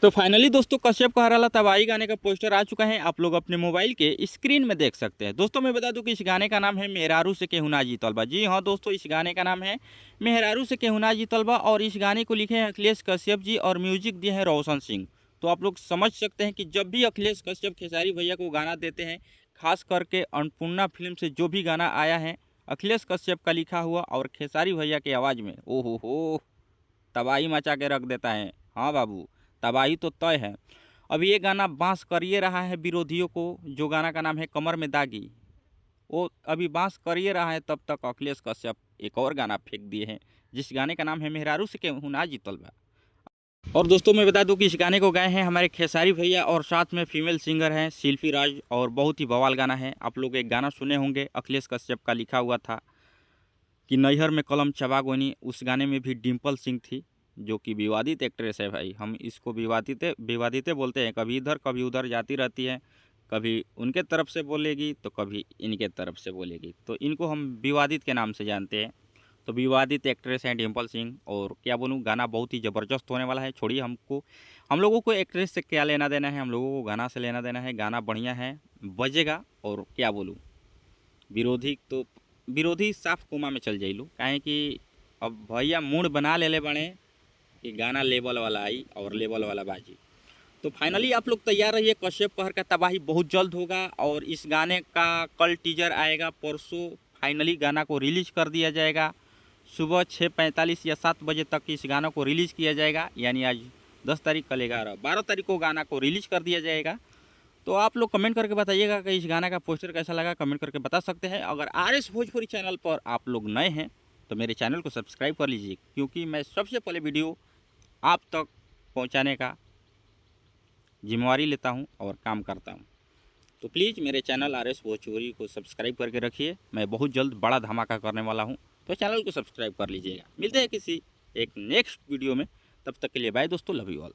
तो फाइनली दोस्तों कश्यप कहराला तबाही गाने का पोस्टर आ चुका है। आप लोग अपने मोबाइल के स्क्रीन में देख सकते हैं। दोस्तों मैं बता दूं कि इस गाने का नाम है मेहरारू से केहू ना जीतल बा। जी हाँ दोस्तों, इस गाने का नाम है मेहरारू से केहू ना जीतल बा और इस गाने को लिखे हैं अखिलेश कश्यप जी और म्यूजिक दिए हैं रोशन सिंह। तो आप लोग समझ सकते हैं कि जब भी अखिलेश कश्यप खेसारी भैया को गाना देते हैं, खास करके अन्नपूर्णा फिल्म से जो भी गाना आया है अखिलेश कश्यप का लिखा हुआ और खेसारी भैया की आवाज़ में, ओहो हो, तबाही मचा के रख देता है। हाँ बाबू, तबाही तो तय है। अभी ये गाना बांस कर ये रहा है विरोधियों को, जो गाना का नाम है कमर में दागी, वो अभी बांस कर ये रहा है। तब तक अखिलेश कश्यप एक और गाना फेंक दिए हैं जिस गाने का नाम है मेहरारू से केहू ना जीतल बा। और दोस्तों मैं बता दूं कि इस गाने को गाए हैं हमारे खेसारी भैया और साथ में फीमेल सिंगर हैं शिल्पी राज, और बहुत ही बवाल गाना है। आप लोग एक गाना सुने होंगे अखिलेश कश्यप का लिखा हुआ था कि नैहर में कलम चबा गोनी। उस गाने में भी डिम्पल सिंह थी जो कि विवादित एक्ट्रेस है भाई। हम इसको विवादित बोलते हैं, कभी इधर कभी उधर जाती रहती है, कभी उनके तरफ से बोलेगी तो कभी इनके तरफ से बोलेगी, तो इनको हम विवादित के नाम से जानते हैं। तो विवादित एक्ट्रेस हैं डिम्पल सिंह, और क्या बोलूँ, गाना बहुत ही ज़बरदस्त होने वाला है। छोड़िए, हम लोगों को एक्ट्रेस से क्या लेना देना है, हम लोगों को गाना से लेना देना है। गाना बढ़िया है, बजेगा। और क्या बोलूँ, विरोधी साफ कोमा में चल जाइलू, काहे कि अब भैया मूड बना ले बने कि गाना लेवल वाला आई और लेवल वाला बाजी। तो फाइनली आप लोग तैयार रहिए, कश्यप कहर का तबाही बहुत जल्द होगा और इस गाने का कल टीजर आएगा परसों। फाइनली गाना को रिलीज कर दिया जाएगा सुबह 6:45 या 7 बजे तक इस गाना को रिलीज़ किया जाएगा। यानी आज 10 तारीख, कल 11, 12 तारीख को गाना को रिलीज कर दिया जाएगा। तो आप लोग कमेंट करके बताइएगा कि इस गाना का पोस्टर कैसा लगा, कमेंट करके बता सकते हैं। अगर RS भोजपुरी चैनल पर आप लोग नए हैं तो मेरे चैनल को सब्सक्राइब कर लीजिए, क्योंकि मैं सबसे पहले वीडियो आप तक पहुंचाने का जिम्मेवारी लेता हूं और काम करता हूं। तो प्लीज़ मेरे चैनल RS भोजपुरी को सब्सक्राइब करके रखिए। मैं बहुत जल्द बड़ा धमाका करने वाला हूँ, तो चैनल को सब्सक्राइब कर लीजिएगा। मिलते हैं किसी एक नेक्स्ट वीडियो में, तब तक के लिए बाय दोस्तों, लव यू ऑल।